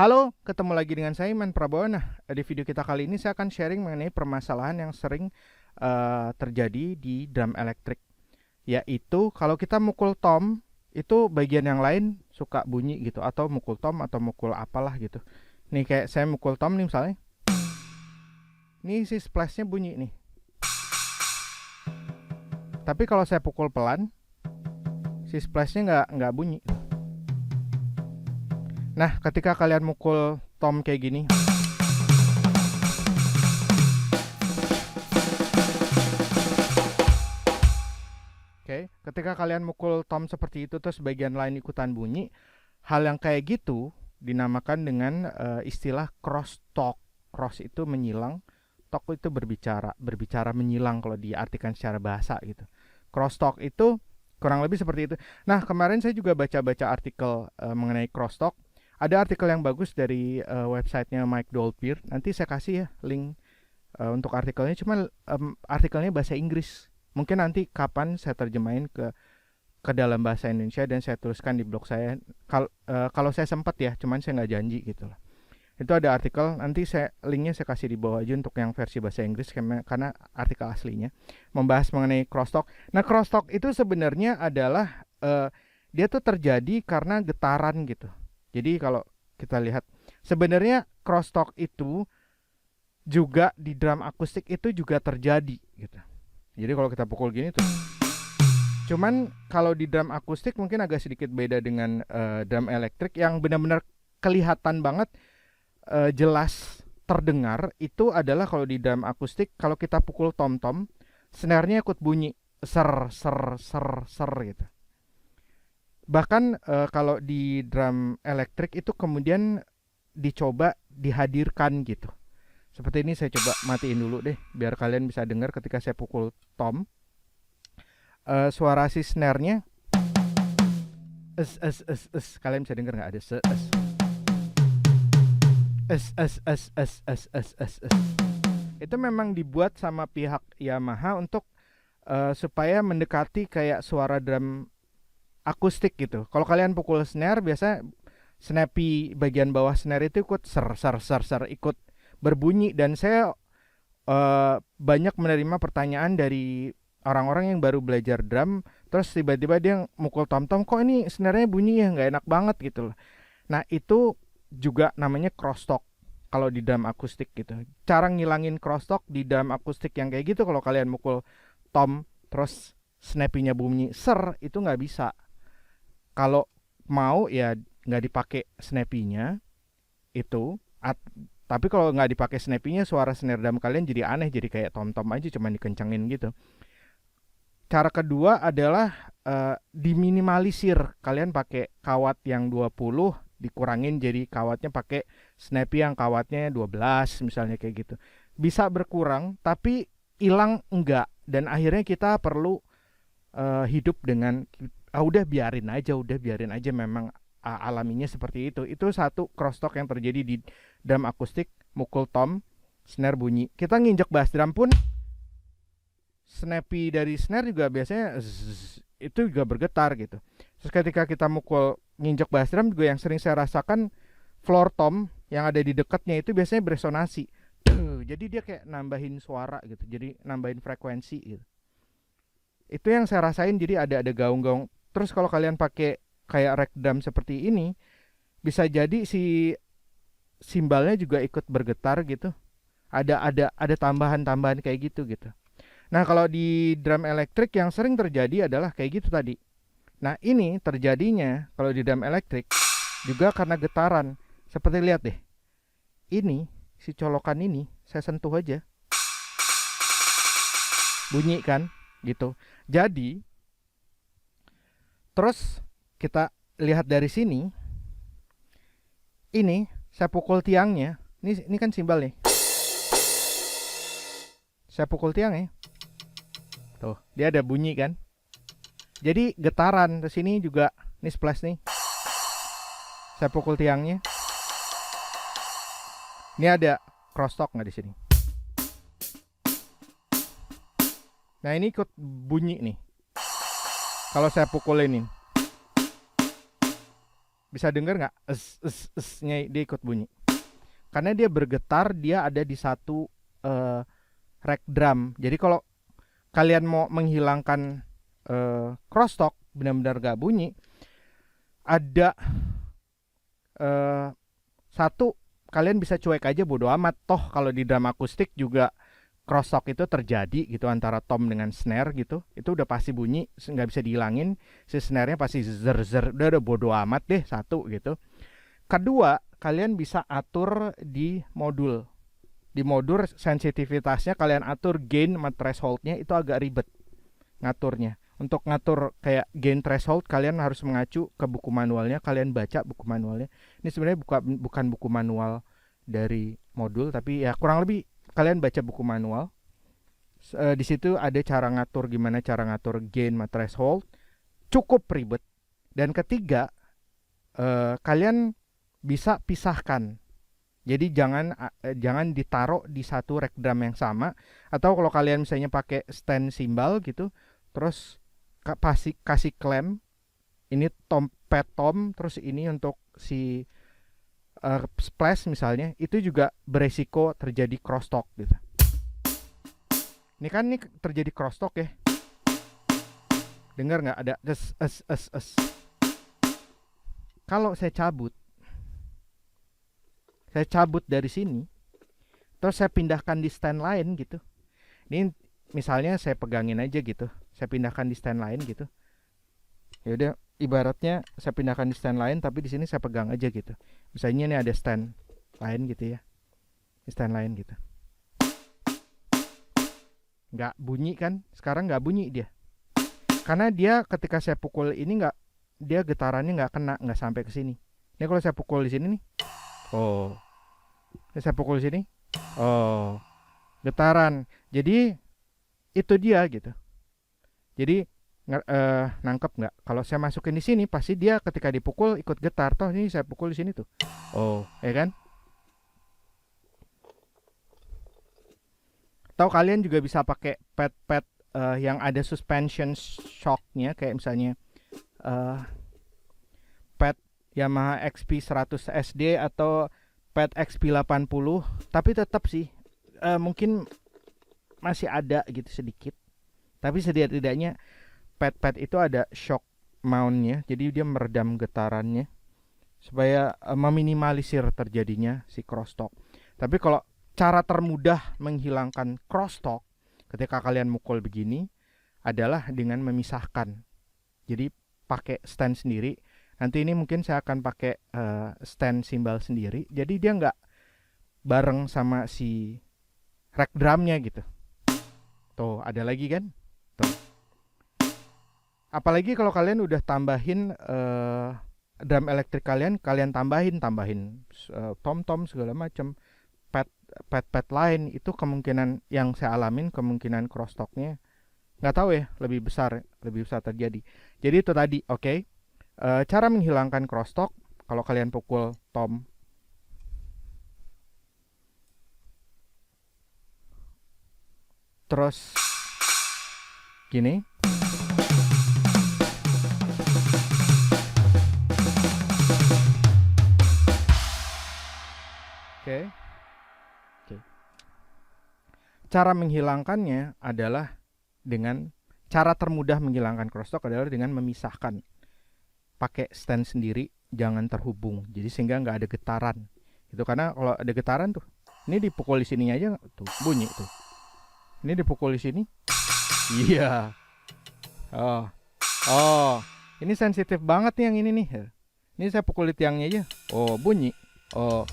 Halo, ketemu lagi dengan saya Iman Prabowo. Nah, di video kita kali ini saya akan sharing mengenai permasalahan yang sering terjadi di drum elektrik, yaitu kalau kita mukul tom, itu bagian yang lain suka bunyi gitu, atau mukul tom atau mukul apalah gitu. Nih kayak saya mukul tom nih misalnya, nih si splashnya bunyi nih. Tapi kalau saya pukul pelan, si splashnya nggak bunyi. Nah, ketika kalian mukul tom kayak gini, oke, ketika kalian mukul tom seperti itu terus bagian lain ikutan bunyi, hal yang kayak gitu dinamakan dengan istilah cross talk. Cross itu menyilang, talk itu berbicara, berbicara menyilang kalau diartikan secara bahasa gitu. Cross talk itu kurang lebih seperti itu. Nah, kemarin saya juga baca-baca artikel mengenai cross talk. Ada artikel yang bagus dari websitenya Mike Dolpier. Nanti saya kasih ya link untuk artikelnya. Cuma artikelnya bahasa Inggris. Mungkin nanti kapan saya terjemahin ke dalam bahasa Indonesia dan saya tuliskan di blog saya. Kalau saya sempat ya, cuman saya nggak janji gitu lah. Itu ada artikel, nanti linknya saya kasih di bawah aja untuk yang versi bahasa Inggris karena artikel aslinya membahas mengenai crosstalk. Nah, crosstalk itu sebenarnya adalah dia tuh terjadi karena getaran gitu. Jadi kalau kita lihat sebenarnya crosstalk itu juga di drum akustik itu juga terjadi gitu. Jadi kalau kita pukul gini tuh, cuman kalau di drum akustik mungkin agak sedikit beda dengan drum elektrik yang benar-benar kelihatan banget jelas terdengar itu adalah kalau di drum akustik kalau kita pukul tom-tom, snare-nya ikut bunyi ser ser ser ser gitu. Bahkan kalau di drum elektrik itu kemudian dicoba dihadirkan gitu. Seperti ini, saya coba matiin dulu deh biar kalian bisa dengar ketika saya pukul tom. Suara si snare-nya kalian bisa dengar nggak ada itu memang dibuat sama pihak Yamaha untuk supaya mendekati kayak suara drum akustik gitu. Kalau kalian pukul snare biasa snappy bagian bawah snare itu ikut ser ser ser ser ikut berbunyi, dan saya banyak menerima pertanyaan dari orang-orang yang baru belajar drum terus tiba-tiba dia mukul tom-tom, kok ini snare-nya bunyi ya nggak enak banget gitu loh. Nah, itu juga namanya crosstalk kalau di drum akustik gitu. Cara ngilangin crosstalk di drum akustik yang kayak gitu, kalau kalian mukul tom terus snappy-nya bunyi ser, itu nggak bisa. Kalau mau ya nggak dipakai snappy-nya itu, tapi kalau nggak dipakai snappy-nya suara snare drum kalian jadi aneh, jadi kayak tom-tom aja cuma dikencengin gitu. Cara kedua adalah diminimalisir. Kalian pakai kawat yang 20, dikurangin jadi kawatnya pakai snappy yang kawatnya 12 misalnya kayak gitu. Bisa berkurang tapi hilang enggak, dan akhirnya kita perlu hidup dengan udah biarin aja memang alaminya seperti itu. Itu satu crosstalk yang terjadi di drum akustik, mukul tom, snare bunyi. Kita nginjek bass drum pun snappy dari snare juga biasanya itu juga bergetar gitu. Terus ketika kita mukul nginjek bass drum juga yang sering saya rasakan, floor tom yang ada di dekatnya itu biasanya beresonansi. Jadi dia kayak nambahin suara gitu. Jadi nambahin frekuensi gitu. Itu yang saya rasain, jadi ada gaung-gaung. Terus kalau kalian pakai kayak rack drum seperti ini, bisa jadi si simbalnya juga ikut bergetar gitu. Ada tambahan-tambahan kayak gitu gitu. Nah, kalau di drum elektrik yang sering terjadi adalah kayak gitu tadi. Nah, ini terjadinya kalau di drum elektrik juga karena getaran. Seperti lihat deh. Ini, si colokan ini, saya sentuh aja. Bunyi kan? Gitu. Jadi, terus kita lihat dari sini. Ini, saya pukul tiangnya. Ini kan simbal nih. Saya pukul tiangnya. Tuh, dia ada bunyi kan. Jadi getaran ke sini juga. Ini splash nih. Saya pukul tiangnya. Ini ada crosstalk nggak di sini? Nah, ini ikut bunyi nih. Kalau saya pukulin ini. Bisa dengar nggak? Esnya dia ikut bunyi. Karena dia bergetar, dia ada di satu rack drum. Jadi kalau kalian mau menghilangkan crosstalk benar-benar gak bunyi, ada satu, kalian bisa cuek aja bodo amat. Toh kalau di drum akustik juga crosstalk itu terjadi gitu antara tom dengan snare gitu. Itu udah pasti bunyi, nggak bisa dihilangin. Si snare-nya pasti zer, udah bodo amat deh, satu gitu. Kedua, kalian bisa atur di modul. Di modul sensitivitasnya kalian atur gain sama threshold-nya, itu agak ribet ngaturnya. Untuk ngatur kayak gain threshold, kalian harus mengacu ke buku manualnya, kalian baca buku manualnya. Ini sebenarnya bukan buku manual dari modul, tapi ya kurang lebih kalian baca buku manual. Di situ ada cara ngatur, gimana cara ngatur gain sama threshold. Cukup ribet. Dan ketiga, kalian bisa pisahkan. Jadi jangan ditaruh di satu rack drum yang sama. Atau kalau kalian misalnya pakai stand cymbal gitu, terus kasih klem, ini pad tom, terus ini untuk si splash misalnya, itu juga beresiko terjadi crosstalk gitu. Ini kan nih terjadi crosstalk ya. Dengar nggak ada es. Kalau saya cabut dari sini, terus saya pindahkan di stand lain gitu. Ini misalnya saya pegangin aja gitu, saya pindahkan di stand lain gitu. Ya udah, ibaratnya saya pindahkan di stand lain, tapi di sini saya pegang aja gitu. Misalnya ini ada stand lain gitu ya, stand lain gitu. Nggak bunyi kan? Sekarang nggak bunyi dia, karena dia ketika saya pukul ini nggak, dia getarannya nggak sampai ke sini. Ini kalau saya pukul di sini nih, oh, ini saya pukul di sini, oh, getaran. Jadi itu dia gitu. Jadi nangkep nggak? Kalau saya masukin di sini, pasti dia ketika dipukul ikut getar. Toh ini saya pukul di sini tuh. Oh, ya kan? Atau kalian juga bisa pakai pad yang ada suspension shocknya, kayak misalnya pad Yamaha XP 100 SD atau pad XP 80. Tapi tetap sih mungkin masih ada gitu sedikit. Tapi setidaknya pad itu ada shock mountnya, jadi dia meredam getarannya supaya meminimalisir terjadinya si crosstalk. Tapi kalau cara termudah menghilangkan crosstalk ketika kalian mukul begini adalah dengan memisahkan. Jadi pakai stand sendiri. Nanti ini mungkin saya akan pakai stand cymbal sendiri. Jadi dia nggak bareng sama si rack drumnya gitu. Tuh ada lagi kan? Tuh. Apalagi kalau kalian udah tambahin drum elektrik kalian tambahin tom-tom segala macam, pad lain, itu kemungkinan yang saya alamin, kemungkinan crosstalknya nggak tahu ya, lebih besar terjadi. Jadi itu tadi, oke. Cara menghilangkan crosstalk kalau kalian pukul tom, terus gini. Oke. Cara menghilangkannya adalah cara termudah menghilangkan crosstalk adalah dengan memisahkan. Pakai stand sendiri, jangan terhubung. Jadi sehingga nggak ada getaran. Itu karena kalau ada getaran tuh, ini dipukul di sini aja tuh bunyi tuh. Ini dipukul di sini. Iya. Oh. Ini sensitif banget nih yang ini nih. Ini saya pukul di tiangnya aja. Oh, bunyi. Oh.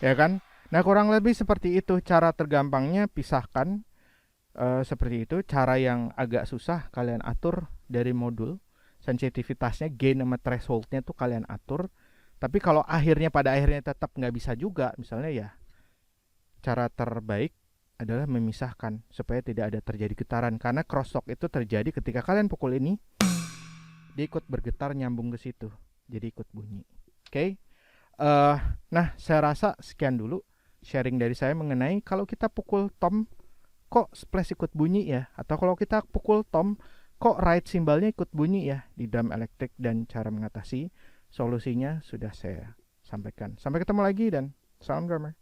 Ya kan? Nah, kurang lebih seperti itu cara tergampangnya, pisahkan seperti itu. Cara yang agak susah kalian atur dari modul, sensitivitasnya, gain sama thresholdnya tuh kalian atur. Tapi kalau pada akhirnya tetap nggak bisa juga, misalnya ya, cara terbaik adalah memisahkan supaya tidak ada terjadi getaran. Karena crosstalk itu terjadi ketika kalian pukul ini, dia ikut bergetar nyambung ke situ, jadi ikut bunyi. Oke? Nah, saya rasa sekian dulu sharing dari saya mengenai kalau kita pukul tom kok splash ikut bunyi ya, atau kalau kita pukul tom kok ride simbalnya ikut bunyi ya di drum elektrik, dan cara mengatasi solusinya sudah saya sampaikan. Sampai ketemu lagi dan salam drummer.